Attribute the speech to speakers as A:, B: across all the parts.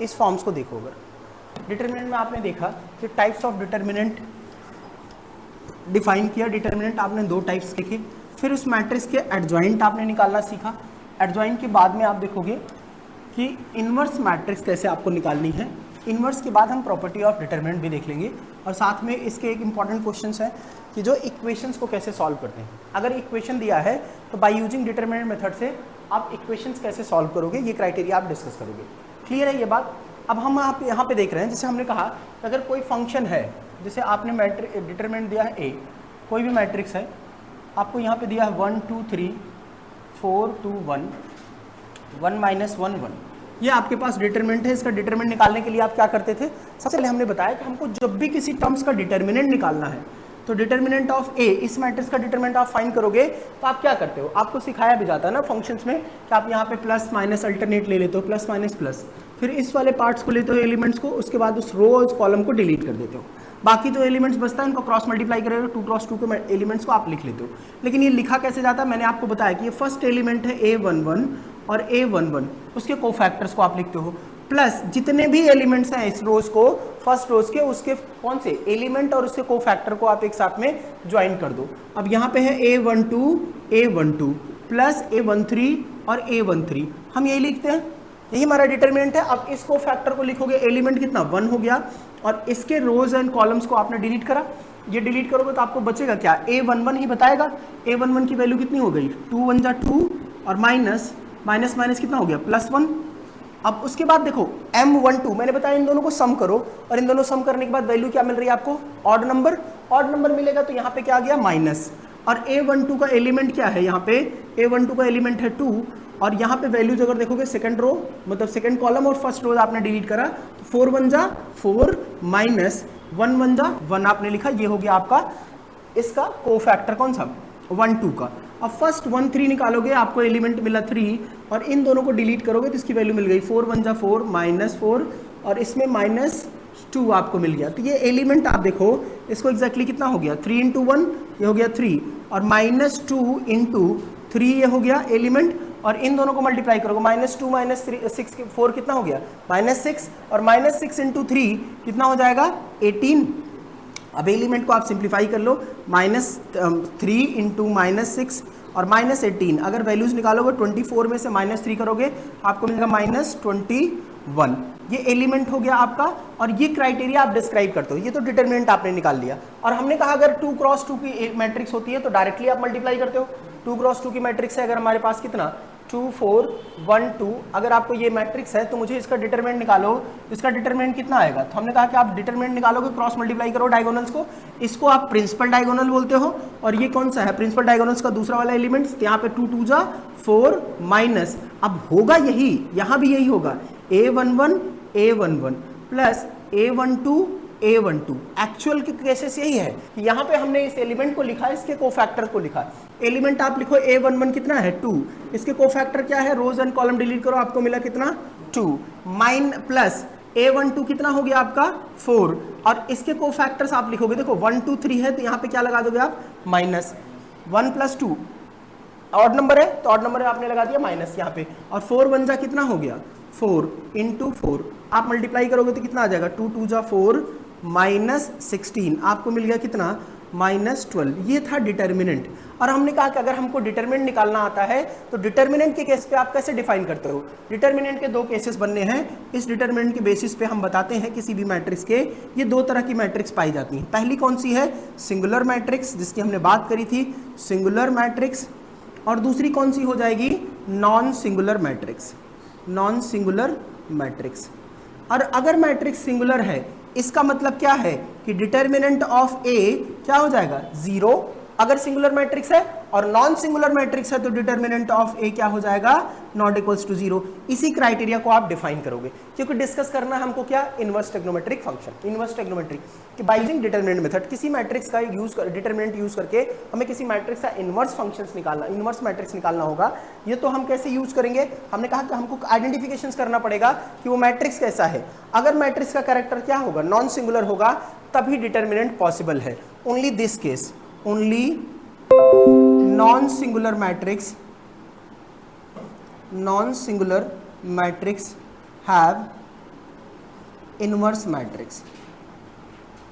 A: इस फॉर्म्स को देखो। अगर डिटर्मिनेंट में आपने देखा कि टाइप्स ऑफ डिटर्मिनेंट डिफाइन किया, डिटर्मिनेंट आपने दो टाइप्स देखे, फिर उस मैट्रिक्स के एडजॉइंट आपने निकालना सीखा। एडजॉइंट के बाद में आप देखोगे कि इन्वर्स मैट्रिक्स कैसे आपको निकालनी है। इन्वर्स के बाद हम प्रॉपर्टी ऑफ डिटर्मिनेंट भी देख लेंगे, और साथ में इसके एक इंपॉर्टेंट क्वेश्चन है कि जो इक्वेशंस को कैसे सॉल्व करते हैं। अगर इक्वेशन दिया है तो बाय यूजिंग डिटर्मिनेंट मेथड से आप इक्वेशंस कैसे सॉल्व करोगे, ये क्राइटेरिया आप डिस्कस करोगे। क्लियर है ये बात। अब हम आप यहाँ पे देख रहे हैं, जैसे हमने कहा अगर कोई फंक्शन है, जैसे आपने डिटर्मिनेंट दिया है ए, कोई भी मैट्रिक्स है, आपको यहाँ पे दिया है 1 2 3 4 2 1 1 -1 1, ये आपके पास डिटरमिनेंट है। इसका डिटरमिनेंट निकालने के लिए आप क्या करते थे, सबसे पहले हमने बताया कि हमको जब भी किसी टर्म्स का डिटरमिनेंट निकालना है तो डिटरमिनेंट ऑफ ए, इस मैट्रिक्स का डिटरमिनेंट आप फाइंड करोगे तो आप क्या करते हो, आपको सिखाया भी जाता है ना फंक्शंस में कि आप यहाँ पे प्लस माइनस अल्टरनेट ले लेते हो, प्लस माइनस प्लस, फिर इस वाले पार्ट्स को लेते हो एलिमेंट्स को, उसके बाद उस रो उस कॉलम को डिलीट कर देते हो, बाकी जो एलिमेंट्स बचता है उनको क्रॉस मल्टीप्लाई करेगा, 2 क्रॉस 2 के एलिमेंट्स को आप लिख लेते हो। लेकिन ये लिखा कैसे जाता है, मैंने आपको बताया कि ये फर्स्ट एलिमेंट है A11 और A11, उसके कोफैक्टर्स को आप लिखते हो, प्लस जितने भी एलिमेंट्स हैं इस रोज को, फर्स्ट रोज के, उसके कौन से एलिमेंट और उसके कोफैक्टर को आप एक साथ में ज्वाइन कर दो। अब यहाँ पे है A12 प्लस A13 और A13, हम यही लिखते हैं, यही हमारा डिटरमिनेंट है। अब इस कोफैक्टर को लिखोगे, एलिमेंट कितना 1 हो गया, और इसके रोज एंड कॉलम्स को आपने डिलीट करा, ये डिलीट करोगे तो आपको बचेगा क्या, A11 ही बताएगा। A11 की वैल्यू कितनी हो गई, 2 1 जा 2 और माइनस माइनस माइनस कितना हो गया, +1। अब उसके बाद देखो M12, मैंने बताया इन दोनों को सम करो, और इन दोनों सम करने के बाद वैल्यू क्या मिल रही है आपको, ऑड नंबर मिलेगा, तो यहाँ पे क्या आ गया माइनस। और A12 का एलिमेंट क्या है, यहाँ पे A12 का एलिमेंट है 2, और यहाँ पे वैल्यूज अगर देखोगे सेकंड रो मतलब सेकंड कॉलम और फर्स्ट रो आपने डिलीट करा, तो 4 1 जा 4 माइनस 1 1 जा 1 आपने लिखा, ये हो गया आपका इसका कोफैक्टर कौन सा, 1 2 का। अब फर्स्ट 1 3 निकालोगे, आपको एलिमेंट मिला 3, और इन दोनों को डिलीट करोगे तो इसकी वैल्यू मिल गई 4 1 जा 4 -4, और इसमें -2 आपको मिल गया। तो ये एलिमेंट आप देखो इसको एग्जैक्टली कितना हो गया, 3 × 1 ये हो गया 3, और -2 × 3 ये हो गया एलिमेंट, और इन दोनों को मल्टीप्लाई करोगे, -2 -6 4 कितना हो गया, -6, और -6 × 3 कितना हो जाएगा 18। अब एलिमेंट को आप सिंप्लीफाई कर लो, -3 × -6 और -18, अगर वैल्यूज निकालोगे 24 में से -3 करोगे आपको मिलेगा -21। ये एलिमेंट हो गया आपका, और ये क्राइटेरिया आप डिस्क्राइब करते हो, ये तो डिटरमिनेंट आपने निकाल लिया। और हमने कहा अगर 2 क्रॉस 2 की मैट्रिक्स होती है तो डायरेक्टली आप मल्टीप्लाई करते हो। 2 क्रॉस 2 की मैट्रिक्स है, अगर हमारे पास कितना 2 4 1 2, अगर आपको ये मैट्रिक्स है तो मुझे इसका डिटरमिनेंट निकालो, इसका डिटरमिनेंट कितना आएगा, तो हमने कहा कि आप डिटरमिनेंट निकालोगे, क्रॉस मल्टीप्लाई करो डायगोनल्स को, इसको आप प्रिंसिपल डायगोनल बोलते हो, और ये कौन सा है प्रिंसिपल डायगोनल्स का दूसरा वाला एलिमेंट्स, यहाँ पे 2 2 जा 4 माइनस, अब होगा यही, यहाँ भी यही होगा, A11 प्लस A12 एक्चुअल के केसेस यही है कि यहाँ पे हमने इस एलिमेंट को लिखा, इसके कोफैक्टर को लिखा। एलिमेंट आप लिखो A11 कितना है 2, इसके कोफैक्टर क्या है, रोज एंड कॉलम डिलीट करो, आपको मिला कितना 2, माइन प्लस A12 कितना हो गया आपका 4, और इसके कोफैक्टर्स आप लिखोगे, देखो 1 2 3 है तो यहाँ पे क्या लगा दोगे आप -1 + 2, ऑड नंबर है तो ऑड नंबर आपने लगा दिया माइनस यहाँ पे, और 4 1 जा कितना हो गया 4 × 4, आप मल्टीप्लाई करोगे तो कितना आ जाएगा 2 2 जा 4 -16, आपको मिल गया कितना -12। ये था डिटर्मिनेंट। और हमने कहा कि अगर हमको डिटर्मिनेंट निकालना आता है तो डिटर्मिनेंट के केस पे आप कैसे डिफाइन करते हो, डिटर्मिनेंट के दो केसेस बनने हैं, इस डिटर्मिनेंट के बेसिस पे हम बताते हैं किसी भी मैट्रिक्स के, ये दो तरह की मैट्रिक्स पाई जाती हैं। पहली कौन सी है, सिंगुलर मैट्रिक्स, जिसकी हमने बात करी थी सिंगुलर मैट्रिक्स, और दूसरी कौन सी हो जाएगी non singular matrix, non singular matrix. और अगर मैट्रिक्स सिंगुलर है इसका मतलब क्या है कि डिटर्मिनेंट ऑफ ए क्या हो जाएगा 0, अगर सिंगुलर मैट्रिक्स है, और नॉन सिंगुलर मैट्रिक्स है तो डिटर्मिनेंट ऑफ ए क्या हो जाएगा नॉट इक्वल्स टू 0। इसी क्राइटेरिया को आप डिफाइन करोगे, क्योंकि डिस्कस करना है हमको क्या, inverse trigonometric function, inverse trigonometry कि बाय यूजिंग डिटर्मिनेंट मेथड किसी मैट्रिक्स का यूज कर, डिटर्मिनेंट यूज करके हमें किसी मैट्रिक्स का इनवर्स फंक्शंस निकालना, इनवर्स मैट्रिक्स निकालना होगा। ये तो हम कैसे यूज करेंगे, हमने कहा कि हमको आइडेंटिफिकेशन करना पड़ेगा कि वो मैट्रिक्स कैसा है। अगर मैट्रिक्स का कैरेक्टर क्या होगा, नॉन सिंगुलर होगा, तभी डिटर्मिनेंट पॉसिबल है। Only this case, only non-singular matrix have inverse matrix,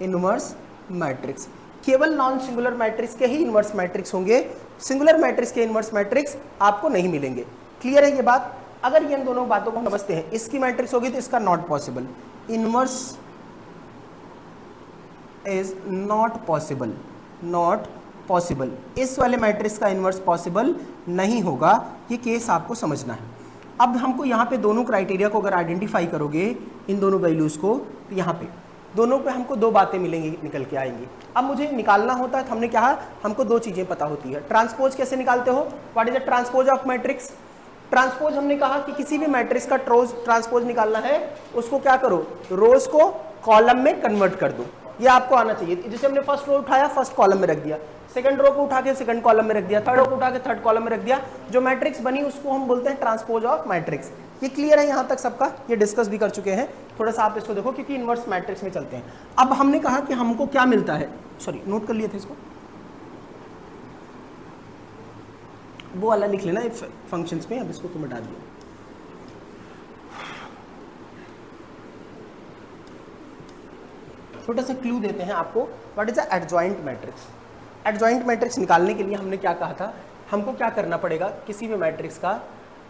A: inverse matrix. केवल नॉन सिंगुलर मैट्रिक्स के ही इनवर्स मैट्रिक्स होंगे, सिंगुलर मैट्रिक्स के इनवर्स मैट्रिक्स आपको नहीं मिलेंगे। क्लियर है ये बात? अगर ये इन दोनों बातों को समझते हैं, इसकी मैट्रिक्स होगी तो इसका not possible, inverse is not possible, not possible, इस वाले मैट्रिक्स का इनवर्स पॉसिबल नहीं होगा। ये केस आपको समझना है। अब हमको यहाँ पे दोनों क्राइटेरिया को अगर आइडेंटिफाई करोगे, इन दोनों वैल्यूज़ को, तो यहाँ पे दोनों पे हमको दो बातें मिलेंगी, निकल के आएंगी। अब मुझे निकालना होता है तो हमने कहा हमको दो चीज़ें पता होती है। ट्रांसपोज कैसे निकालते हो? What is the transpose of matrix? Transpose हमने कहा कि किसी भी मैट्रिक्स का ट्रांसपोज निकालना है, उसको क्या करो, रोज को कॉलम में कन्वर्ट कर दो। ये आपको आना चाहिए। जैसे हमने फर्स्ट रो उठाया, फर्स्ट कॉलम में रख दिया, सेकंड रो को उठा के सेकंड कॉलम में रख दिया, थर्ड रो को उठा के थर्ड कॉलम में रख दिया, जो मैट्रिक्स बनी उसको हम बोलते हैं ट्रांसपोज ऑफ मैट्रिक्स। ये क्लियर है यहाँ तक सबका? ये डिस्कस भी कर चुके हैं, थोड़ा सा आप इसको देखो क्योंकि इनवर्स मैट्रिक्स में चलते हैं। अब हमने कहा कि हमको क्या मिलता है, सॉरी नोट कर लिए थे इसको, वो वाला लिख लेना फंक्शंस में, अब इसको तुम हटा दिया। छोटा सा क्लू देते हैं आपको, what is the adjoint matrix. Adjoint matrix निकालने के लिए हमने क्या कहा था, हमको क्या करना पड़ेगा, किसी भी मैट्रिक्स का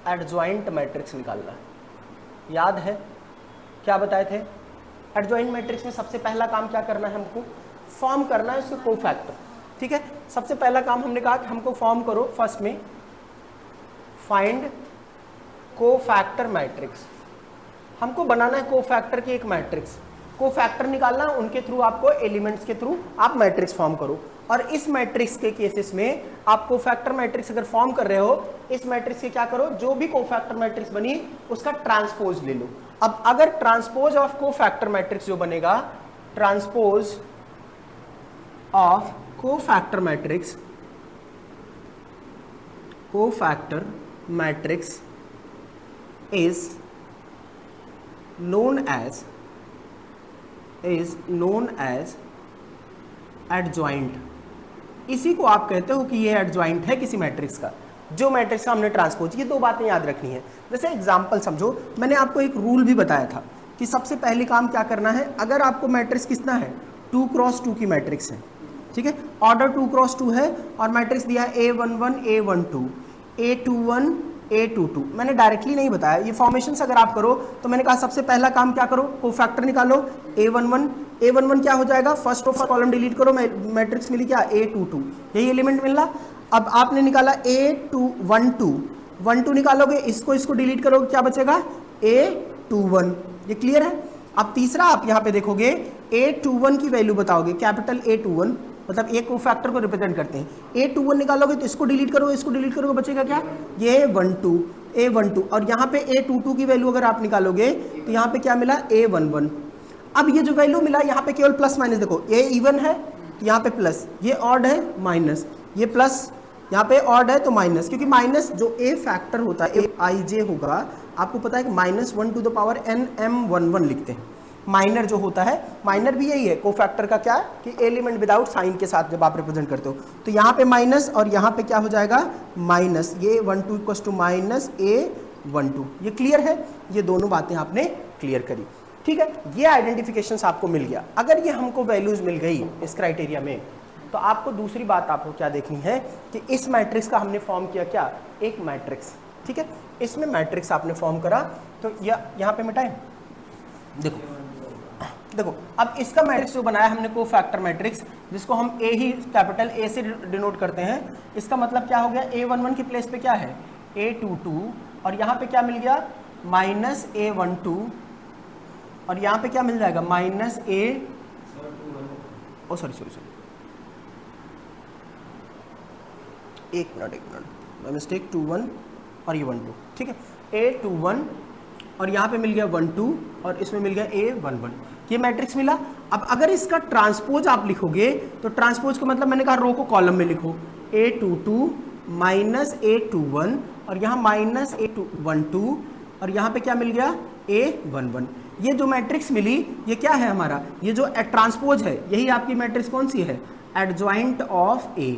A: एडजॉइंट मैट्रिक्स निकालना। याद है क्या बताए थे? एडजॉइंट मैट्रिक्स में सबसे पहला काम क्या करना है, हमको फॉर्म करना है उसके कोफैक्टर। ठीक है, सबसे पहला काम हमने कहा कि हमको फॉर्म करो फर्स्ट में फाइंड कोफैक्टर मैट्रिक्स। हमको बनाना है कोफैक्टर की एक मैट्रिक्स, कोफैक्टर निकालना, उनके थ्रू आपको एलिमेंट्स के थ्रू आप मैट्रिक्स फॉर्म करो। और इस मैट्रिक्स के केसेस में आप कोफैक्टर मैट्रिक्स अगर फॉर्म कर रहे हो, इस मैट्रिक्स के क्या करो, जो भी कोफैक्टर मैट्रिक्स बनी उसका ट्रांसपोज ले लो। अब अगर ट्रांसपोज ऑफ कोफैक्टर मैट्रिक्स जो बनेगा, transpose of cofactor matrix, cofactor matrix is known as adjoint। इसी को आप कहते हो कि ये एडजॉइंट है किसी मैट्रिक्स का, जो मैट्रिक्स का हमने ट्रांसपोज। ये दो बातें याद रखनी है। जैसे एग्जांपल समझो, मैंने आपको एक रूल भी बताया था कि सबसे पहले काम क्या करना है, अगर आपको मैट्रिक्स कितना है, 2x2 की मैट्रिक्स है, ठीक है, ऑर्डर 2x2 है और मैट्रिक्स दिया है A11 A12 A21 A22। मैंने डायरेक्टली नहीं बताया, ये फॉर्मेशंस अगर आप करो तो मैंने कहा सबसे पहला काम क्या करो, कोफैक्टर निकालो। A11 क्या हो जाएगा, फर्स्ट ऑफ कॉलम डिलीट करो, मैट्रिक्स मिली क्या, A22, यही एलिमेंट मिलना। अब आपने निकाला A12 निकालोगे, इसको डिलीट करोगे, क्या बचेगा, A21। ये क्लियर है? अब तीसरा आप यहाँ पे देखोगे, A21 की वैल्यू बताओगे, कैपिटल A21, मतलब एक कोफैक्टर को रिप्रेजेंट करते हैं। A21 निकालोगे तो इसको डिलीट करोगे, बचेगा क्या, ये A12 और यहाँ पे A22 की वैल्यू अगर आप निकालोगे तो यहाँ पे क्या मिला, A11। अब ये जो वैल्यू मिला यहाँ पे केवल प्लस माइनस, देखो A इवन है तो यहाँ पे प्लस, ये ऑड है माइनस, ये प्लस, यहाँ पे ऑड है तो माइनस, क्योंकि माइनस जो A फैक्टर होता है Aij होगा, आपको पता है कि -1 to the power nm11 लिखते हैं। माइनर जो होता है, माइनर भी यही है, कोफैक्टर का क्या कि एलिमेंट विदाउट साइन के साथ जब आप रिप्रेजेंट करते हो, तो यहाँ पे माइनस और यहाँ पे क्या हो जाएगा, माइनस, ये 12 इक्वल्स टू माइनस A12। ये क्लियर है? ये दोनों बातें आपने क्लियर करी। ठीक है, ये आइडेंटिफिकेशंस आपको मिल गया। अगर ये हमको वैल्यूज मिल गई इस क्राइटेरिया में, तो आपको दूसरी बात आपको क्या देखनी है कि इस मैट्रिक्स का हमने फॉर्म किया क्या, एक मैट्रिक्स। ठीक है, इसमें मैट्रिक्स आपने फॉर्म करा, तो यहाँ पे मिटाएं, देखो अब इसका मैट्रिक्स जो बनाया हमने कोफैक्टर मैट्रिक्स, जिसको हम ए ही कैपिटल ए से डिनोट करते हैं, इसका मतलब क्या हो गया, A11 की प्लेस पे क्या है, A22 और यहाँ पे क्या मिल गया, माइनस A12 और यहाँ पे क्या मिल जाएगा, माइनस एक मिनट मिस्टेक, 21 और ये 12, ठीक है, A21 और यहाँ पे मिल गया 12 और इसमें मिल गया A11, ये मैट्रिक्स मिला। अब अगर इसका ट्रांसपोज आप लिखोगे तो ट्रांसपोज का मतलब मैंने कहा रो को कॉलम में लिखो, A22 माइनस A21 और यहाँ माइनस A12 और यहाँ पे क्या मिल गया, A11। ये जो मैट्रिक्स मिली ये क्या है हमारा, ये जो ट्रांसपोज है, यही आपकी मैट्रिक्स कौन सी है, एडजॉइंट ऑफ A।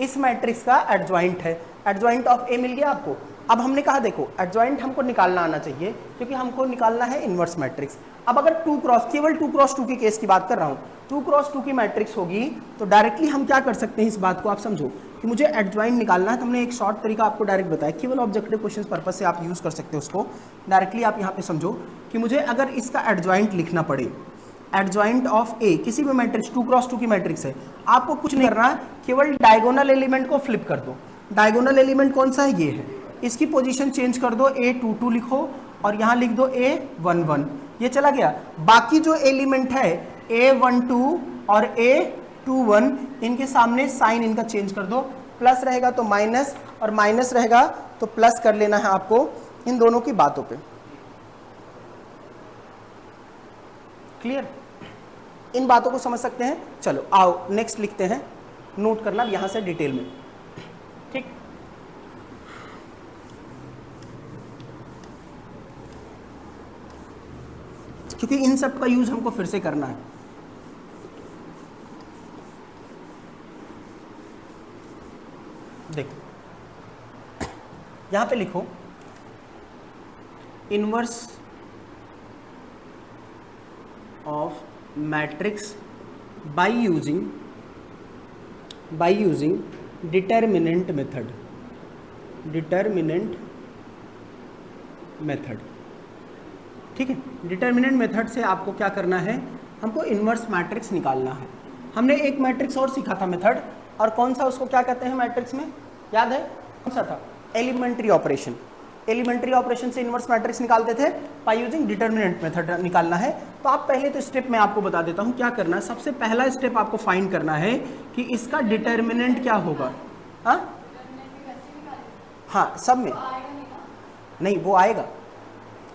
A: इस मैट्रिक्स का एडजॉइंट है, एडजॉइंट ऑफ A मिल गया आपको। अब हमने कहा देखो एडजॉइंट हमको निकालना आना चाहिए क्योंकि हमको निकालना है इन्वर्स मैट्रिक्स। अब अगर केवल 2x2 के केस की बात कर रहा हूँ, 2x2 की मैट्रिक्स होगी तो डायरेक्टली हम क्या कर सकते हैं, इस बात को आप समझो कि मुझे एडजॉइंट निकालना है। तो हमने एक शॉर्ट तरीका आपको डायरेक्ट बताया, केवल ऑब्जेक्टिव क्वेश्चन पर्पज से आप यूज कर सकते हो उसको। डायरेक्टली आप यहाँ पे समझो कि मुझे अगर इसका एडजॉइंट लिखना पड़े, एडजॉइंट ऑफ ए किसी भी मैट्रिक्स 2x2 की मैट्रिक्स है, आपको कुछ नहीं करना, केवल डायगोनल एलिमेंट को फ्लिप कर दो। डायगोनल एलिमेंट कौन सा है, ये है, इसकी पोजीशन चेंज कर दो, A22 लिखो और यहाँ लिख दो A11, ये चला गया। बाकी जो एलिमेंट है A12 और A21 इनके सामने साइन इनका चेंज कर दो, प्लस रहेगा तो माइनस और माइनस रहेगा तो प्लस कर लेना है आपको इन दोनों की बातों पे। क्लियर, इन बातों को समझ सकते हैं। चलो आओ नेक्स्ट लिखते हैं, नोट करना यहां से डिटेल में, ठीक। क्योंकि इन सब का यूज हमको फिर से करना है। देखो यहां पे लिखो inverse of matrix by using determinant method, ठीक है। डिटर्मिनेंट मेथड से आपको क्या करना है, हमको इनवर्स मैट्रिक्स निकालना है। हमने एक मैट्रिक्स और सीखा था मेथड, और कौन सा, उसको क्या कहते हैं मैट्रिक्स में, याद है कौन सा था, एलिमेंट्री ऑपरेशन। एलिमेंट्री ऑपरेशन से इनवर्स मैट्रिक्स निकालते थे, बाय यूजिंग डिटर्मिनेंट मेथड निकालना है। तो आप पहले तो स्टेप में आपको बता देता हूं क्या करना है। सबसे पहला स्टेप आपको फाइंड करना है कि इसका डिटर्मिनेंट क्या होगा। हाँ सब में नहीं, वो आएगा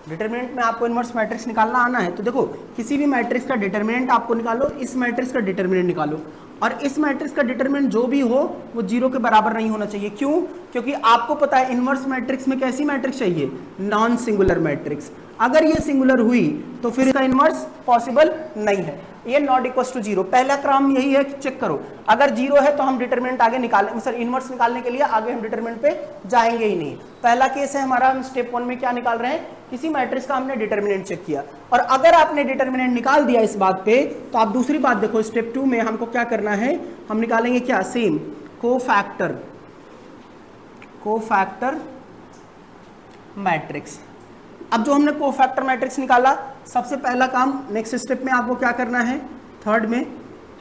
A: डिटर्मिनेंट में, आपको इनवर्स मैट्रिक्स निकालना आना है। तो देखो किसी भी मैट्रिक्स का डिटर्मिनेंट आपको निकालो, इस मैट्रिक्स का डिटर्मिनेंट निकालो, और इस मैट्रिक्स का डिटरमिनेंट जो भी हो वो 0 के बराबर नहीं होना चाहिए। क्यों? क्योंकि आपको पता है इनवर्स मैट्रिक्स में कैसी मैट्रिक्स चाहिए, नॉन सिंगुलर मैट्रिक्स। अगर ये सिंगुलर हुई तो फिर इसका इनवर्स पॉसिबल नहीं है, ये नॉट इक्वल टू 0। पहला क्रम यही है कि चेक करो, अगर 0 है तो हम डिटरमिनेंट आगे निकालें, सर इनवर्स निकालने के लिए आगे हम डिटरमिनेंट पे जाएंगे ही नहीं। पहला केस है हमारा, हम स्टेप 1 में क्या निकाल रहे हैं, किसी मैट्रिक्स का हमने डिटरमिनेंट चेक किया, और अगर आपने डिटरमिनेंट निकाल दिया इस बात पे, तो आप दूसरी बात देखो, स्टेप 2 में हमको क्या करना है, हम निकालेंगे क्या, सेम कोफैक्टर मैट्रिक्स। अब जो हमने कोफैक्टर मैट्रिक्स निकाला, सबसे पहला काम नेक्स्ट स्टेप में आपको क्या करना है, थर्ड में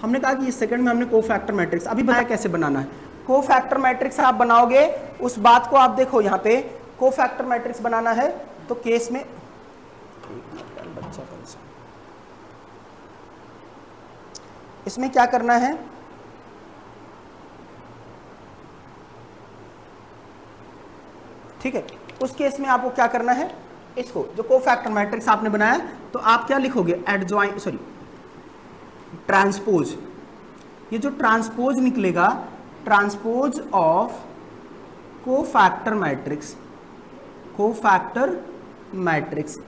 A: हमने कहा कि इस सेकंड में हमने कोफैक्टर मैट्रिक्स अभी बताया कैसे बनाना है। कोफैक्टर मैट्रिक्स आप बनाओगे, उस बात को आप देखो, यहाँ पे कोफैक्टर मैट्रिक्स बनाना है तो केस में इसमें क्या करना है, ठीक है, उस केस में आपको क्या करना है, इसको जो कोफैक्टर मैट्रिक्स आपने बनाया तो आप क्या लिखोगे, ट्रांसपोज। ये जो ट्रांसपोज निकलेगा, ट्रांसपोज ऑफ कोफैक्टर मैट्रिक्स,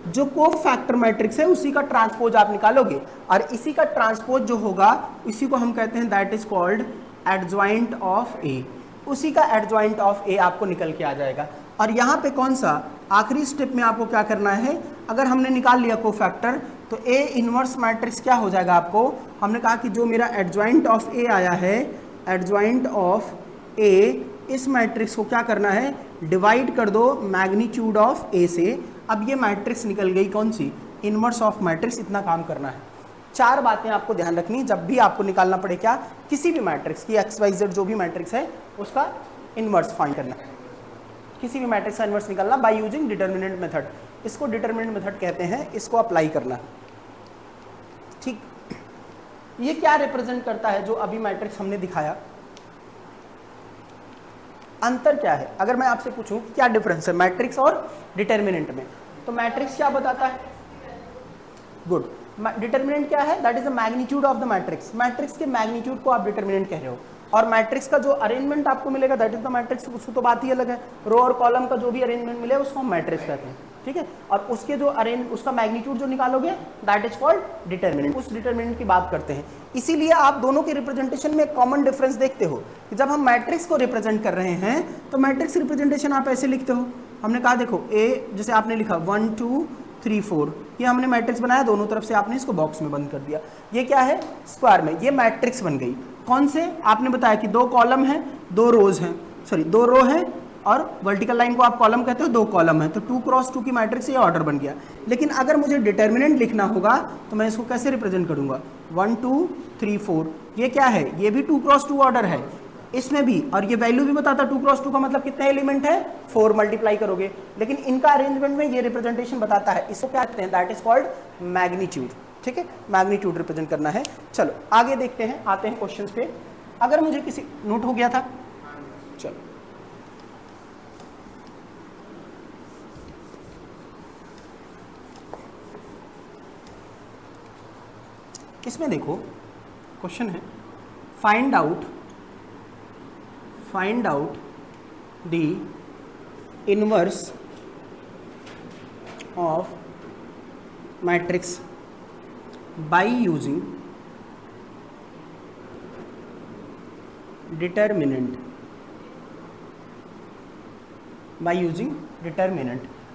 A: जो कोफैक्टर मैट्रिक्स है उसी का ट्रांसपोज आप निकालोगे, और इसी का ट्रांसपोज जो होगा इसी को हम कहते हैं that is called adjoint of A. उसी का एडजॉइंट ऑफ ए आपको निकल के आ जाएगा। और यहाँ पे कौन सा आखिरी स्टेप में आपको क्या करना है, अगर हमने निकाल लिया कोफैक्टर तो ए इनवर्स मैट्रिक्स क्या हो जाएगा आपको, हमने कहा कि जो मेरा एडजॉइंट ऑफ ए आया है, एडजॉइंट ऑफ ए, इस मैट्रिक्स को क्या करना है, डिवाइड कर दो मैग्नीट्यूड ऑफ ए से। अब ये मैट्रिक्स निकल गई कौन सी, इनवर्स ऑफ मैट्रिक्स। इतना काम करना है। 4 बातें आपको ध्यान रखनी जब भी आपको निकालना पड़े, क्या, किसी भी मैट्रिक्स की XYZ जो भी मैट्रिक्स है उसका इनवर्स फाइंड करना, किसी भी मैट्रिक्स का इनवर्स निकालना बाय यूजिंग डिटरमिनेंट मेथड। इसको डिटरमिनेंट मेथड कहते हैं, इसको अप्लाई करना, ठीक। ये क्या रिप्रेजेंट करता है, जो अभी मैट्रिक्स हमने दिखाया, अंतर क्या है। अगर मैं आपसे पूछूं क्या डिफरेंस है मैट्रिक्स और डिटरमिनेंट में, तो मैट्रिक्स क्या बताता है, गुड। डिटरमिनेंट क्या है, that is the magnitude of the matrix. Matrix के मैग्नीट्यूड को आप डिटरमिनेंट कह रहे हो, और मैट्रिक्स का जो अरेंजमेंट आपको मिलेगा दैट इज द मैट्रिक्स, उसको तो बात ही अलग है। रो और कॉलम का जो भी अरेंजमेंट मिले उसको हम मैट्रिक्स कहते हैं, ठीक है। और उसके जो उसका मैग्नीट्यूड जो निकालोगे दैट इज कॉल्ड डिटरमिनेंट। उस डिटरमिनेंट की बात करते हैं। इसीलिए आप दोनों के रिप्रेजेंटेशन में कॉमन डिफरेंस देखते हो कि जब हम मैट्रिक्स को रिप्रेजेंट कर रहे हैं तो मैट्रिक्स रिप्रेजेंटेशन आप ऐसे लिखते हो, हमने कहा देखो ए, जैसे आपने लिखा 1 2 3 4, ये हमने मैट्रिक्स बनाया, दोनों तरफ से आपने इसको बॉक्स में बंद कर दिया, ये क्या है स्क्वायर में, ये मैट्रिक्स बन गई। कौन से, आपने बताया कि 2 कॉलम है 2 रोज हैं, सॉरी 2 रो है और वर्टिकल लाइन को आप कॉलम कहते हो, 2 कॉलम है, तो 2 क्रॉस 2 की मैट्रिक्स ये ऑर्डर बन गया। लेकिन अगर मुझे डिटर्मिनेंट लिखना होगा तो मैं इसको कैसे रिप्रेजेंट करूंगा, 1 2 3 4, ये क्या है, ये भी 2 क्रॉस 2 ऑर्डर है इसमें भी, और ये वैल्यू भी बताता 2 क्रॉस 2 का मतलब कितने एलिमेंट है 4 मल्टीप्लाई करोगे, लेकिन इनका अरेंजमेंट में ये रिप्रेजेंटेशन बताता है, इसको क्या कहते हैं, दैट इज कॉल्ड मैग्नीट्यूड। ठीक है, मैग्नीट्यूड रिप्रेजेंट करना है। चलो आगे देखते हैं, आते हैं क्वेश्चंस पे। अगर मुझे किसी, नोट हो गया था, चलो इसमें देखो क्वेश्चन है, find out the inverse of matrix by using determinant,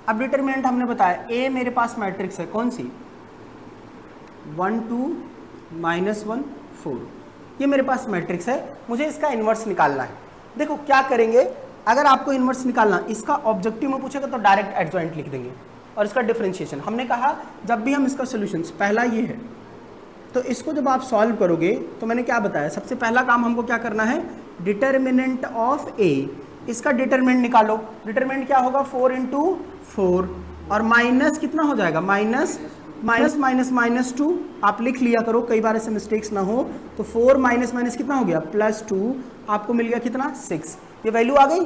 A: अब डिटर्मिनेंट हमने बताया ए मेरे पास मैट्रिक्स है कौन सी, 1 2 -1 4, ये मेरे पास मैट्रिक्स है, मुझे इसका इन्वर्स निकालना है। देखो क्या करेंगे, अगर आपको इन्वर्स निकालना, इसका ऑब्जेक्टिव में पूछेगा तो डायरेक्ट एडजॉइंट लिख देंगे, और इसका डिफरेंशिएशन हमने कहा जब भी हम इसका सोल्यूशन, पहला ये है, तो इसको जब आप सॉल्व करोगे तो मैंने क्या बताया, सबसे पहला काम हमको क्या करना है, डिटर्मिनेंट ऑफ ए, इसका डिटर्मिनेंट निकालो। डिटर्मिनेंट क्या होगा, 4 × 4, और माइनस कितना हो जाएगा, माइनस 2, आप लिख लिया करो कई बार ऐसे मिस्टेक्स ना हो, तो 4 माइनस कितना हो गया +2, आपको मिल गया कितना 6, ये वैल्यू आ गई।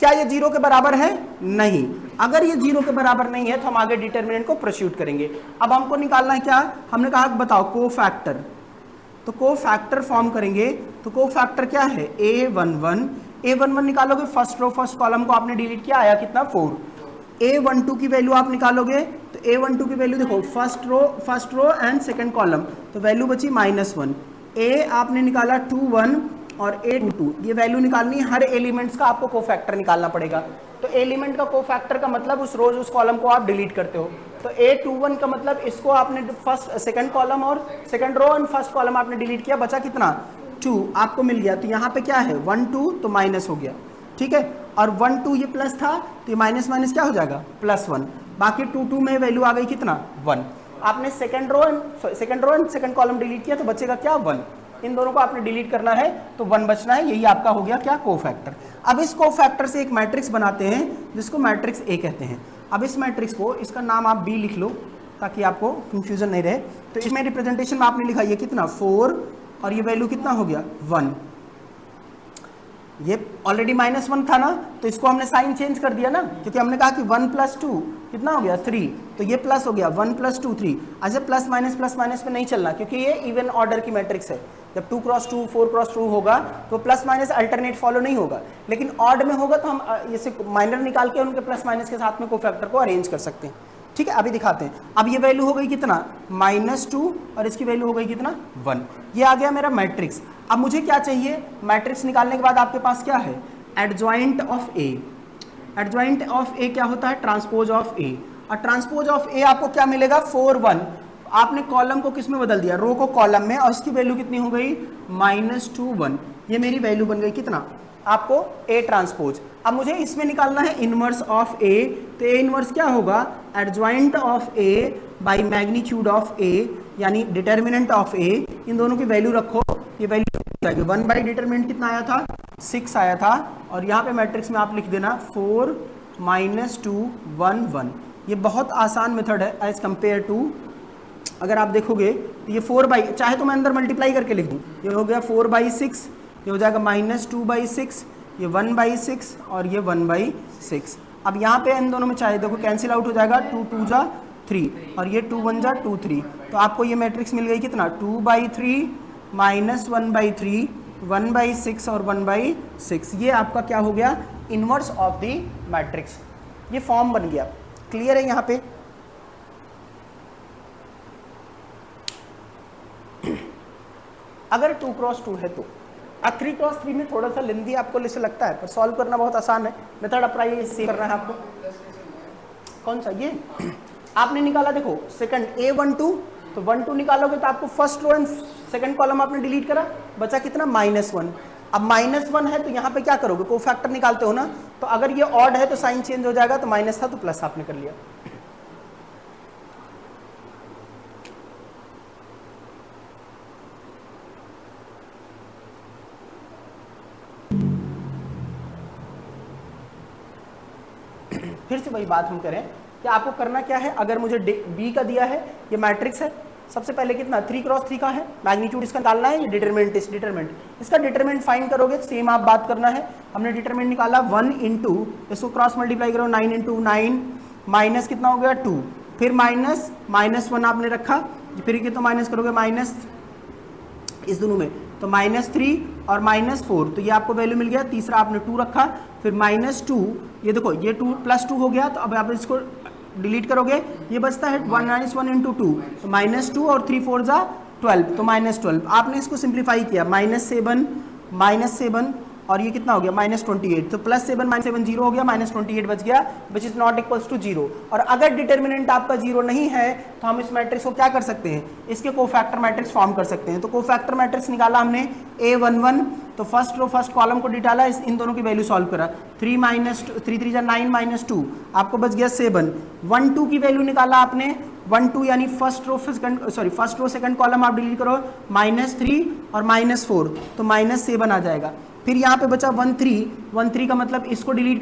A: क्या ये 0 के बराबर है, नहीं, अगर ये 0 के बराबर नहीं है तो हम आगे डिटर्मिनेंट को प्रोसीड करेंगे। अब हमको निकालना है क्या, हमने कहा बताओ कोफैक्टर, तो कोफैक्टर फॉर्म करेंगे, तो कोफैक्टर क्या है, A11 निकालोगे, फर्स्ट रो फर्स्ट कॉलम को आपने डिलीट किया, आया कितना 4, A12 की वैल्यू आप निकालोगे, तो A12 की वैल्यू देखो first row and second column, तो वैल्यू बची -1, A आपने निकाला 2 1 और A22, ये वैल्यू निकालनी है, हर एलिमेंट्स का आपको कोफैक्टर निकालना पड़ेगा। तो एलिमेंट का कोफैक्टर का मतलब उस रोज उस कॉलम को आप डिलीट करते हो, तो A21 का मतलब इसको आपने सेकंड कॉलम और second row and first column आपने डिलीट किया, बचा कितना 2 आपको मिल गया। तो यहाँ पे क्या है 1 2, तो माइनस हो गया, ठीक है, और 1 2 ये प्लस था, तो ये माइनस क्या हो जाएगा +1, बाकी 2 2 में वैल्यू आ गई कितना 1, आपने second row and second column delete किया, तो बचेगा क्या 1, इन दोनों को आपने डिलीट करना है, तो 1 बचना है, यही आपका हो गया क्या कोफैक्टर। अब इस कोफैक्टर से एक मैट्रिक्स बनाते हैं जिसको मैट्रिक्स ए कहते हैं। अब इस मैट्रिक्स को, इसका नाम आप बी लिख लो ताकि आपको कंफ्यूजन नहीं रहे। तो इसमें रिप्रेजेंटेशन में आपने लिखा ये कितना 4, और ये वैल्यू कितना हो गया 1, ये ऑलरेडी -1 था ना, तो इसको हमने साइन चेंज कर दिया ना, क्योंकि हमने कहा कि 1 + 2 कितना हो गया 3, तो ये प्लस हो गया 1 + 2 3। अच्छा प्लस माइनस पे नहीं चलना, क्योंकि ये इवन ऑर्डर की मैट्रिक्स है, जब 2 × 2 4 × 2 होगा तो प्लस माइनस अल्टरनेट फॉलो नहीं होगा, लेकिन ऑड में होगा तो हम जैसे माइनर निकाल के उनके प्लस माइनस के साथ में कोफैक्टर को अरेंज कर सकते हैं। ठीक है, अभी दिखाते हैं। अब ये वैल्यू हो गई कितना -2, और इसकी वैल्यू हो गई कितना 1, ये आ गया मेरा मैट्रिक्स। अब मुझे क्या चाहिए, मैट्रिक्स निकालने के बाद आपके पास क्या है, adjoint of A. Adjoint of A क्या होता है, ट्रांसपोज ऑफ ए, और ट्रांसपोज ऑफ ए आपको क्या मिलेगा 4 1, आपने कॉलम को किस में बदल दिया, रो को कॉलम में, और इसकी वैल्यू कितनी हो गई -2 1, ये मेरी वैल्यू बन गई कितना आपको ए ट्रांसपोज। अब मुझे इसमें निकालना है इनवर्स ऑफ ए, तो ए इनवर्स क्या होगा, adjoint of A by magnitude of A, यानी डिटर्मिनेंट ऑफ ए, इन दोनों की वैल्यू रखो, ये वैल्यू 1 बाई डिटर्मिनेंट कितना आया था 6 आया था, और यहाँ पे मैट्रिक्स में आप लिख देना 4 -2 1 1। ये बहुत आसान मेथड है एज कंपेयर टू, अगर आप देखोगे तो ये 4 बाई, चाहे तो मैं अंदर मल्टीप्लाई करके लिख दूँ, ये हो गया 4/6, ये हो जाएगा -2/6, ये 1/6 और ये 1/6। अब यहाँ पे इन दोनों में चाहे देखो कैंसिल आउट हो जाएगा, 2 2 जा 3, और ये 2 1 जा 2 3, तो आपको ये मैट्रिक्स मिल गई कितना 2/3 -1/3 1/6 और 1/6। ये आपका क्या हो गया, इनवर्स ऑफ द मैट्रिक्स, ये फॉर्म बन गया। क्लियर है यहाँ पे? अगर 2 × 2 है तो अब 3x3 में थोड़ा सा लेंदी आपको जैसे लगता है, पर सॉल्व करना बहुत आसान है। मेथड अप्लाई इससे करना है आपको। कौन सा ये आपने निकाला, देखो सेकंड A12, तो 1 2 निकालोगे तो आपको first row and second column आपने डिलीट करा, बचा कितना -1। अब -1 है तो यहाँ पे क्या करोगे, को फैक्टर निकालते हो ना, तो अगर ये ऑड है तो साइन चेंज हो जाएगा, तो माइनस था तो प्लस आपने कर लिया। फिर से वही बात हम करें कि आपको करना क्या है, अगर मुझे बी का दिया है, ये मैट्रिक्स है, सबसे पहले कितना 3x3 का है, मैग्नीट्यूड इसका निकालना है, ये डिटरमिनेंट इसका डिटरमिनेंट फाइंड करोगे, सेम आप बात करना है। हमने डिटरमिनेंट निकाला 1 इंटू, इसको क्रॉस मल्टीप्लाई करो, 9 इंटू 9 माइनस कितना हो गया 2, फिर -1 आपने रखा, फिर कितना माइनस करोगे माइनस इस दोनों में, तो -3 और -4, तो ये आपको वैल्यू मिल गया। तीसरा आपने 2 रखा, फिर -2, ये देखो ये 2 + 2 हो गया, तो अब आप इसको डिलीट करोगे, ये बचता है 1 - 1 × 2, तो -2 और 3 4 = 12, तो -12। आपने इसको सिंप्लीफाई किया, -7 और ये कितना हो गया -28, तो +7 -7 0 हो गया, -28 बच गया, which is not equals to 0। और अगर डिटर्मिनेंट आपका 0 नहीं है तो हम इस मैट्रिक्स को क्या कर सकते हैं, इसके कोफैक्टर मैट्रिक्स फॉर्म कर सकते हैं। तो कोफैक्टर मैट्रिक्स निकाला हमने A11, तो फर्स्ट रो फर्स्ट कॉलम को निकाला, इन दोनों की वैल्यू सॉल्व करा, 3 - 3 3 9 -2, आपको बच गया 7। 1 2 की वैल्यू निकाला आपने, 1 2 यानी फर्स्ट रो सेकंड कॉलम आप डिलीट करो, -3 और -4, तो -7 आ जाएगा। फिर यहाँ पे बचा 1 3 का मतलब इसको डिलीट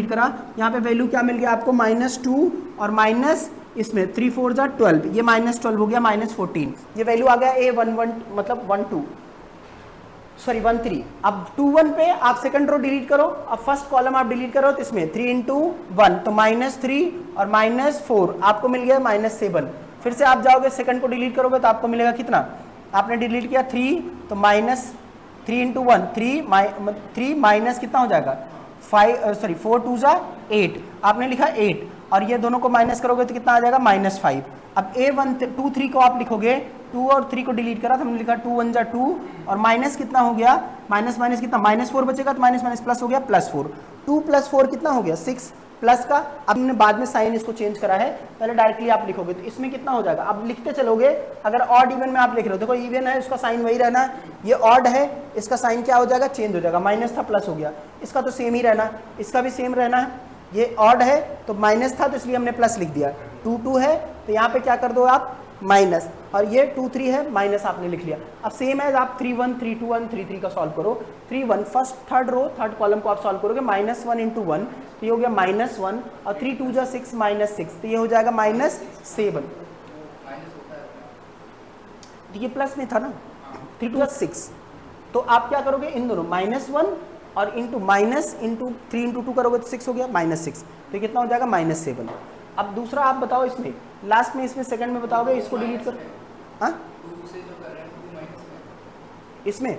A: करा, यहाँ पे वैल्यू क्या मिल गया आपको -2 और माइनस इसमें 3 4 = 12, ये -12 हो गया, -14, ये वैल्यू आ गया A11 मतलब 1 3। अब 2 1 पे आप सेकंड रो डिलीट करो, अब फर्स्ट कॉलम आप डिलीट करो, तो इसमें 3 × 1, तो -3 और -4 आपको मिल गया -7। फिर से आप जाओगे सेकंड को डिलीट करोगे तो आपको मिलेगा कितना, आपने डिलीट किया 3, तो -3 × 1 3 माइनस कितना हो जाएगा 4 2 = 8, आपने लिखा 8, और ये दोनों को माइनस करोगे तो कितना आ जाएगा -5। अब A1 2 3 को आप लिखोगे, 2 और 3 को डिलीट करा तो हमने लिखा 2 1 = 2, और माइनस कितना हो गया, माइनस कितना -4 बचेगा, तो माइनस प्लस हो गया +4, 2 + 4 कितना हो गया 6 प्लस का। अब हमने बाद में साइन इसको चेंज करा है, पहले डायरेक्टली आप लिखोगे तो इसमें कितना हो जाएगा, अब लिखते चलोगे। अगर ऑड इवन में आप लिख रहे हो, देखो इवन है उसका साइन वही रहना, ये ऑड है इसका साइन क्या हो जाएगा, चेंज हो जाएगा, माइनस था प्लस हो गया, इसका तो सेम ही रहना, इसका भी सेम रहना है। ये ऑड है तो माइनस था तो इसलिए हमने प्लस लिख दिया, 2 2 है तो यहाँ पे क्या कर दो आप माइनस, और ये 2 3 है माइनस आपने लिख लिया। अब सेम है आप 3 1 3 2 1 3 3 का सॉल्व करो, 3 1 first third row third column को आप सॉल्व करोगे, -1 × 1, तो ये हो गया -1, और 3 2 = 6 -6, तो ये हो जाएगा -7। ये प्लस में था ना, 3 2 = 6, तो आप क्या करोगे इन दोनों -1 और इंटू 3 × 2 करोगे तो 6 हो गया -6, तो कितना हो जाएगा -7। अब दूसरा आप बताओ, इसमें लास्ट में इसमें सेकंड में बताओगे, इसको डिलीट कर, हाँ इसमें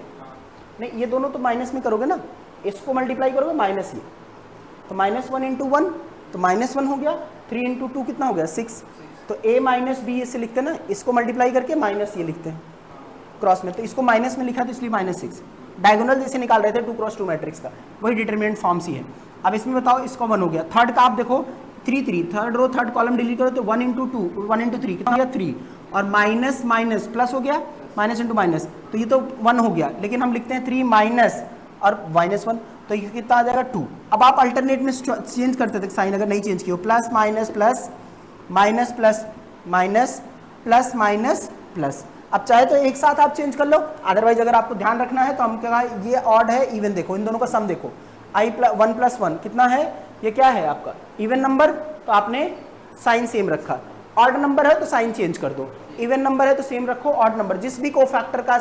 A: नहीं, ये दोनों तो माइनस में करोगे ना, इसको मल्टीप्लाई करोगे माइनस ये, तो -1 × 1 तो -1 हो गया, 3 × 2 कितना हो गया 6, तो A - B इससे लिखते हैं ना, इसको मल्टीप्लाई करके माइनस ये लिखते हैं क्रॉस में, तो इसको माइनस में लिखा तो इसलिए -6। डायगोनल जैसे निकाल रहे थे 2x2 मैट्रिक्स का, वही डिटरमिनेंट फॉर्म सी है। अब इसमें बताओ, इसको 1 हो गया, थर्ड का आप देखो 3 3, third row third column delete करो तो 1 × 2 1 × 3 कितना हो गया 3, और माइनस माइनस प्लस हो गया, माइनस इंटू माइनस, तो ये तो 1 हो गया, लेकिन हम लिखते हैं 3 माइनस और -1, तो ये कितना आ जाएगा 2। अब आप अल्टरनेट में चेंज करते थे साइन, अगर नहीं चेंज किया, plus minus plus minus plus minus plus minus plus. अब चाहे तो एक साथ आप चेंज कर लो, अदरवाइज अगर आपको ध्यान रखना है तो हम क्या, ये ऑड है इवन, देखो इन दोनों का सम देखो, (1 + 1) कितना है, ये क्या है आपका इवन नंबर, तो आपने साइन सेम रखा, ऑड नंबर है तो साइन चेंज कर दो, इवन नंबर है तो सेम रखो, ऑड नंबर जिस भी कोफैक्टर का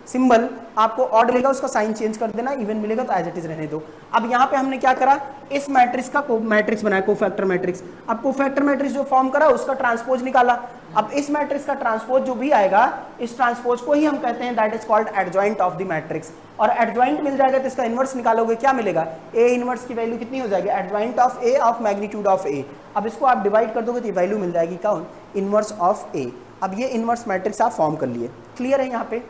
A: सिंबल आपको ऑड मिलेगा उसका साइन चेंज कर देना, इवन मिलेगा तो एज इट इज रहने दो। अब यहाँ पे हमने क्या करा, इस मैट्रिक्स का मैट्रिक्स बनाया, कोफैक्टर मैट्रिक्स। अब कोफैक्टर मैट्रिक्स जो फॉर्म करा उसका ट्रांसपोज निकाला। अब इस मैट्रिक्स का ट्रांसपोज जो भी आएगा, इस ट्रांसपोज को ही हम कहते हैं that is called adjoint of the matrix. और एडजॉइंट मिल जाएगा तो इसका इनवर्स निकालोगे, क्या मिलेगा, ए इनवर्स की वैल्यू कितनी हो जाएगी, adjoint of A of magnitude of A. अब इसको आप डिवाइड कर दोगे तो वैल्यू मिल जाएगी कौन, इनवर्स ऑफ ए। अब ये इनवर्स मैट्रिक्स आप फॉर्म कर लिए, क्लियर है यहाँ पे।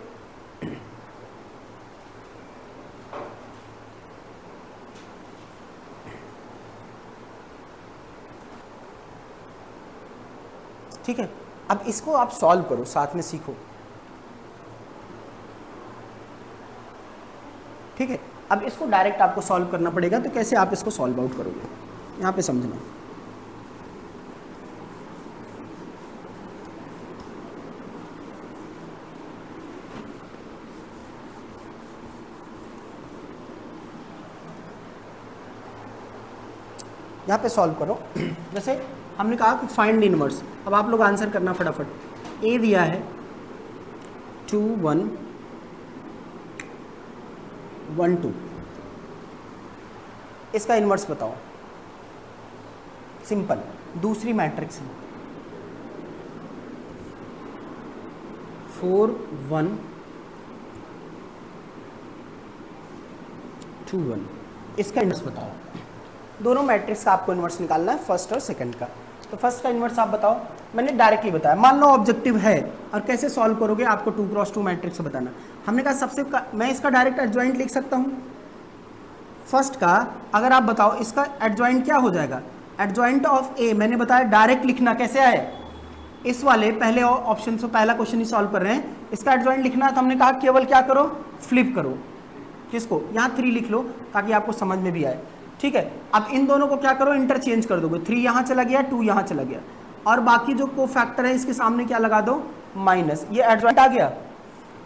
A: ठीक है, अब इसको आप सॉल्व करो, साथ में सीखो। ठीक है, अब इसको डायरेक्ट आपको सॉल्व करना पड़ेगा, तो कैसे आप इसको सॉल्व आउट करोगे यहाँ पे समझना। यहाँ पे सॉल्व करो। जैसे हमने कहा कि फाइंड इनवर्स, अब आप लोग आंसर करना फटाफट। ए दिया है 2 1 1 2, इसका इनवर्स बताओ। सिंपल, दूसरी मैट्रिक्स है 4 1 2 1, इसका इनवर्स बताओ। दोनों मैट्रिक्स का आपको इनवर्स निकालना है, फर्स्ट और सेकंड का। तो फर्स्ट का इनवर्स आप बताओ। मैंने डायरेक्टली बताया, मान लो ऑब्जेक्टिव है और कैसे सॉल्व करोगे आपको 2 क्रॉस 2 मैट्रिक्स से बताना। हमने कहा मैं इसका डायरेक्ट एडजॉइंट लिख सकता हूँ फर्स्ट का। अगर आप बताओ इसका एडजॉइंट क्या हो जाएगा, एडजॉइंट ऑफ ए। मैंने बताया डायरेक्ट लिखना कैसे आए, इस वाले पहले ऑप्शन से पहला क्वेश्चन ही सॉल्व कर रहे हैं, इसका एडजॉइंट लिखना है। तो हमने कहा केवल क्या करो, फ्लिप करो। किसको, यहाँ 3 लिख लो ताकि आपको समझ में भी आए। ठीक है, अब इन दोनों को क्या करो, इंटरचेंज कर दोगे। 3 यहाँ चला गया, 2 यहाँ चला गया, और बाकी जो को फैक्टर है इसके सामने क्या लगा दो, माइनस। ये एडजॉइंट आ गया।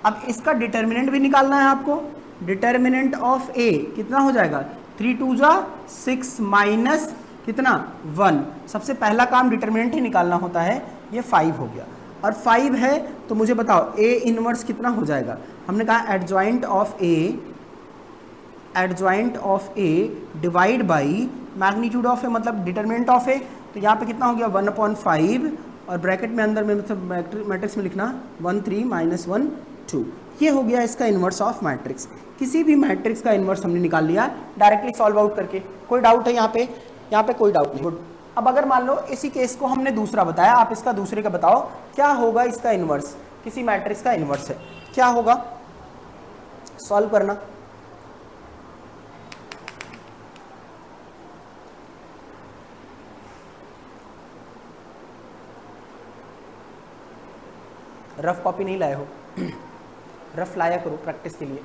A: अब इसका डिटर्मिनेंट भी निकालना है आपको। डिटर्मिनेंट ऑफ ए कितना हो जाएगा, 3 2 जा 6 माइनस कितना 1। सबसे पहला काम डिटर्मिनेंट ही निकालना होता है। ये 5 हो गया, और 5 है तो मुझे बताओ ए इनवर्स कितना हो जाएगा। हमने कहा adjoint of A, adjoint of A divide by magnitude of A, मतलब डिटर्मिनेंट ऑफ ए। तो यहाँ पे कितना हो गया 1/5, और ब्रैकेट में अंदर में मतलब मैट्रिक्स में लिखना 1 3 -1 2। ये हो गया इसका इन्वर्स ऑफ मैट्रिक्स। किसी भी मैट्रिक्स का इन्वर्स हमने निकाल लिया डायरेक्टली सॉल्व आउट करके। कोई डाउट है यहाँ पे, यहाँ पे कोई डाउट नहीं। गुड। अब अगर मान लो इसी केस को हमने दूसरा बताया, आप इसका दूसरे का बताओ क्या होगा इसका इन्वर्स। किसी मैट्रिक्स का इन्वर्स है, क्या होगा, सॉल्व करना। रफ कॉपी नहीं लाए हो, रफ लाया करो प्रैक्टिस के लिए।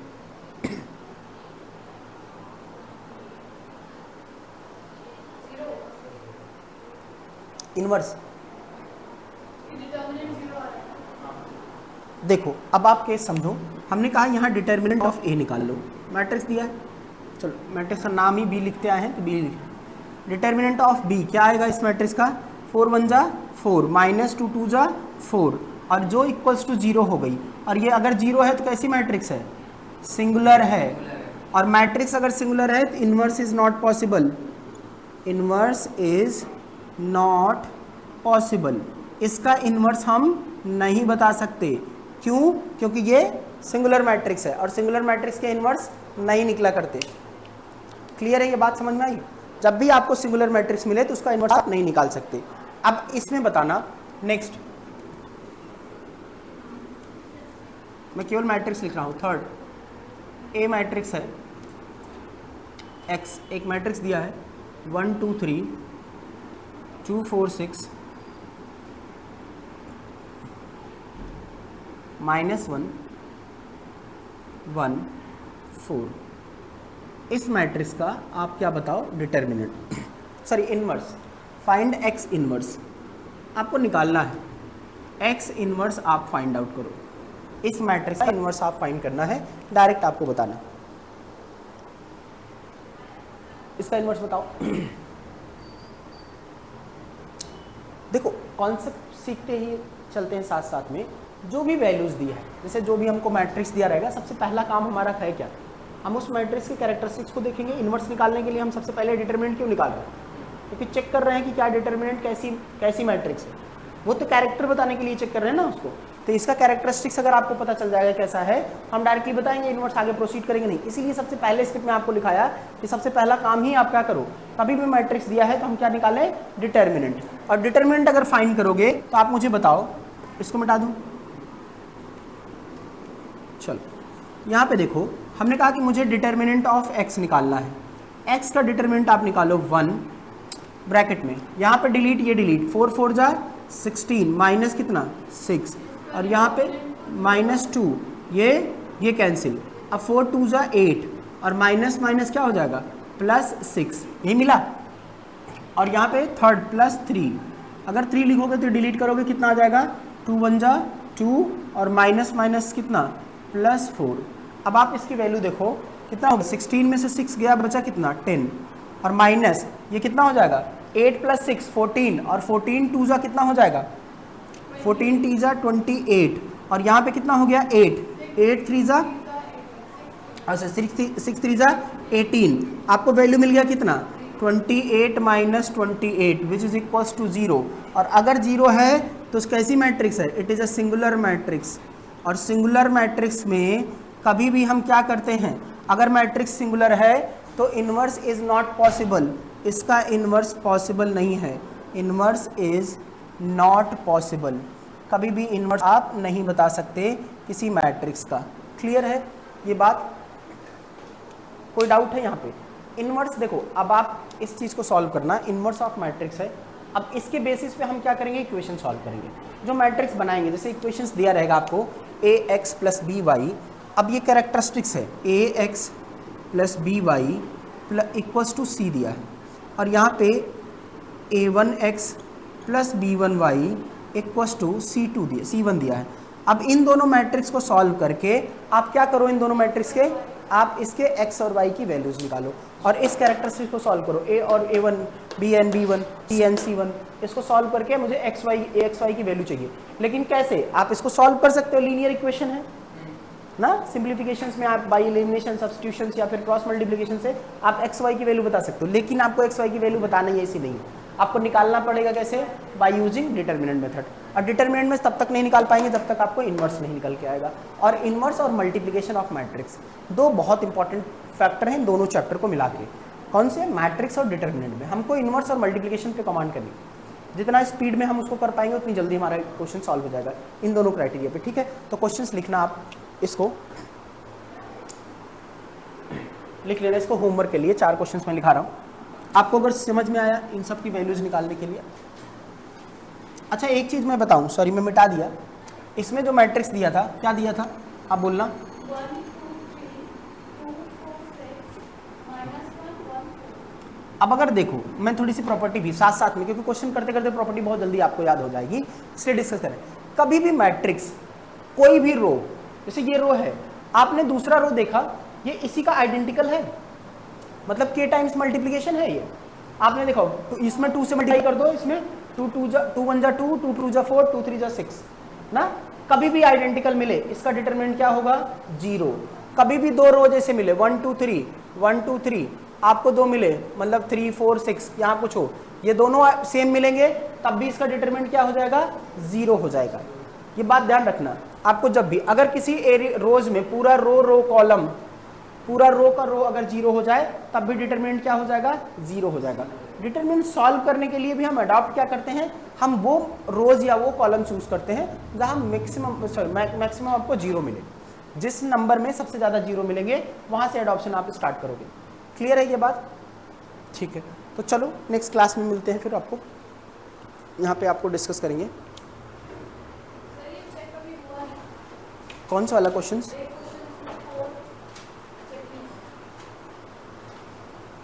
A: इनवर्स देखो, अब आप केस समझो। हमने कहा यहाँ डिटर्मिनेंट ऑफ ए निकाल लो, मैट्रिक्स दिया है, चलो मैट्रिक्स का नाम ही बी लिखते आए हैं तो बी लिख। डिटर्मिनेंट ऑफ बी क्या आएगा इस मैट्रिक्स का, 4 1 जा 4 -2 2 जा 4, और जो इक्वल्स टू 0 हो गई। और ये अगर 0 है तो कैसी मैट्रिक्स है, सिंगुलर है। और मैट्रिक्स अगर सिंगुलर है तो inverse is not possible, inverse is not possible. इसका इनवर्स हम नहीं बता सकते, क्यों, क्योंकि ये सिंगुलर मैट्रिक्स है और सिंगुलर मैट्रिक्स के इनवर्स नहीं निकला करते। क्लियर है, ये बात समझ में आई। जब भी आपको सिंगुलर मैट्रिक्स मिले तो उसका इनवर्स आप नहीं निकाल सकते। अब इसमें बताना नेक्स्ट, मैं केवल मैट्रिक्स लिख रहा हूँ। थर्ड ए मैट्रिक्स है एक्स, एक मैट्रिक्स दिया है 1 2 3 2 4 6 -1 1 4। इस मैट्रिक्स का आप क्या बताओ, determinant, sorry inverse. Find x inverse, आपको निकालना है। एक्स इनवर्स आप फाइंड आउट करो। इस मैट्रिक्स का इनवर्स आप फाइंड करना है, डायरेक्ट आपको बताना। इसका इनवर्स बताओ। देखो कॉन्सेप्ट सीखते ही चलते हैं साथ साथ में। जो भी वैल्यूज दी है, जैसे जो भी हमको मैट्रिक्स दिया रहेगा, सबसे पहला काम हमारा है क्या, हम उस मैट्रिक्स के कैरेक्टरिस्टिक्स को देखेंगे। इनवर्स निकालने के लिए हम सबसे पहले डिटर्मिनेंट क्यों निकाल रहे हैं, क्योंकि चेक कर रहे हैं कि क्या डिटर्मिनेंट कैसी मैट्रिक्स है। वो तो कैरेक्टर बताने के लिए चेक कर रहे हैं ना उसको। तो इसका कैरेक्टरिस्टिक्स अगर आपको पता चल जाएगा कैसा है, हम डायरेक्टली बताएंगे, इनवर्स आगे प्रोसीड करेंगे नहीं। इसीलिए सबसे पहले स्टेप में आपको लिखाया कि सबसे पहला काम ही आप क्या करो, कभी भी मैट्रिक्स दिया है तो हम क्या निकालें, डिटर्मिनेंट। और डिटर्मिनेंट अगर फाइंड करोगे तो आप मुझे बताओ, इसको मिटा दूं, चलो यहाँ पे देखो, हमने कहा कि मुझे डिटर्मिनेंट ऑफ एक्स निकालना है। एक्स का डिटर्मिनेंट आप निकालो 1 ब्रैकेट में, यहाँ पे डिलीट, ये डिलीट, 4 4 जा 16 माइनस कितना 6 और यहाँ पे -2 ये कैंसिल। अब 4 2 जा 8 और माइनस माइनस क्या हो जाएगा +6, यही मिला। और यहाँ पे थर्ड +3, अगर 3 लिखोगे तो डिलीट करोगे कितना आ जाएगा 2 1 जा 2 और माइनस माइनस कितना +4। अब आप इसकी वैल्यू देखो कितना होगा, 16 में से 6 गया बचा कितना 10 और माइनस ये कितना हो जाएगा 8 + 6 14 और 14 2 जा कितना हो जाएगा 14 टी जा 28 और यहाँ पे कितना हो गया 8 3 जा अच्छा 6 3 जा 18। आपको वैल्यू मिल गया कितना 28 - 28 विच इज इक्वल्स टू 0। और अगर 0 है तो कैसी मैट्रिक्स है, it is a singular matrix. और सिंगुलर मैट्रिक्स में कभी भी हम क्या करते हैं, अगर मैट्रिक्स सिंगुलर है तो इन्वर्स इज नॉट पॉसिबल, इसका इन्वर्स पॉसिबल नहीं है, इन्वर्स इज नॉट पॉसिबल। कभी भी इन्वर्स आप नहीं बता सकते किसी मैट्रिक्स का। क्लियर है ये बात, कोई डाउट है यहाँ पे? इन्वर्स देखो, अब आप इस चीज़ को सॉल्व करना, इन्वर्स ऑफ मैट्रिक्स है। अब इसके बेसिस पे हम क्या करेंगे, इक्वेशन सॉल्व करेंगे। जो मैट्रिक्स बनाएंगे, जैसे इक्वेशंस दिया रहेगा आपको ax + by, अब ये कैरेक्टरिस्टिक्स है ax + by = c दिया है और यहाँ पे a1x + b1y = c1 दिया है। अब इन दोनों मैट्रिक्स को सॉल्व करके आप क्या करो, इन दोनों मैट्रिक्स के आप इसके x और y की वैल्यूज निकालो और इस कैरेक्टरिस्टिक को सॉल्व करो, a और a1 bn b1 cn c1, इसको सॉल्व करके मुझे axy की वैल्यू चाहिए। लेकिन कैसे, आप इसको सॉल्व कर सकते हो, लीनियर इक्वेशन है ना, सिंप्लीफिकेशंस में आप बाई एलिमिनेशन, सब्स्टिट्यूशन या फिर क्रॉस मल्टीप्लिकेशन से आप xy की वैल्यू बता सकते हो। लेकिन आपको xy की वैल्यू बताना ही ऐसी नहीं, आपको निकालना पड़ेगा कैसे, बाय यूजिंग डिटर्मिनेंट मेथड। और डिटर्मिनेंट में तब तक नहीं निकाल पाएंगे जब तक आपको इन्वर्स नहीं निकल के आएगा। और इन्वर्स और मल्टीप्लिकेशन ऑफ मैट्रिक्स दो बहुत इंपॉर्टेंट फैक्टर हैं दोनों चैप्टर को मिला के। कौन से, मैट्रिक्स और डिटर्मिनेंट में हमको इन्वर्स और मल्टीप्लिकेशन पे कमांड करनी, जितना स्पीड में हम उसको कर पाएंगे उतनी जल्दी हमारा क्वेश्चन सॉल्व हो जाएगा इन दोनों क्राइटेरिया पे। ठीक है, तो क्वेश्चंस लिखना, आप इसको लिख लेना, इसको होमवर्क के लिए 4 क्वेश्चंस मैं लिखा रहा हूँ आपको, अगर समझ में आया इन सब की वैल्यूज निकालने के लिए। अच्छा एक चीज़ मैं बताऊँ, सॉरी मैं मिटा दिया, इसमें जो मैट्रिक्स दिया था क्या दिया था आप बोलना,
B: 1 2 3 2 4 6 -1 1 4।
A: अब अगर देखो मैं थोड़ी सी प्रॉपर्टी भी साथ साथ में, क्योंकि क्वेश्चन करते करते प्रॉपर्टी बहुत जल्दी आपको याद हो जाएगी, इसलिए डिस्कस करें। कभी भी मैट्रिक्स कोई भी रो, जैसे ये रो है, आपने दूसरा रो देखा ये इसी का आइडेंटिकल है, मतलब k टाइम्स मल्टीप्लिकेशन है ये, आपने देखो तो इसमें 2 से मल्टीप्लाई कर दो, इसमें 2 1 जा 2 2 2 जा 4 2 3 जा 6 ना, कभी भी आइडेंटिकल मिले इसका डिटरमिनेंट क्या होगा 0। कभी भी दो रो जैसे मिले 1 2 3 आपको दो मिले, मतलब 3 4 6, यहाँ पूछो ये दोनों सेम मिलेंगे तब भी इसका डिटरमिनेंट क्या हो जाएगा 0 हो जाएगा। ये बात ध्यान रखना, आपको जब भी अगर किसी रोज में पूरा रो कॉलम, पूरा रो का रो अगर 0 हो जाए तब भी डिटरमिनेंट क्या हो जाएगा 0 हो जाएगा। डिटरमिनेंट सॉल्व करने के लिए भी हम अडॉप्ट क्या करते हैं, हम वो रोज या वो कॉलम चूज करते हैं जहां मैक्सिमम आपको 0 मिले, जिस नंबर में सबसे ज़्यादा 0 मिलेंगे वहां से एडॉप्शन आप स्टार्ट करोगे। क्लियर है ये बात? ठीक है, तो चलो नेक्स्ट क्लास में मिलते हैं, फिर आपको यहाँ पे आपको डिस्कस करेंगे। कौन सा वाला क्वेश्चन?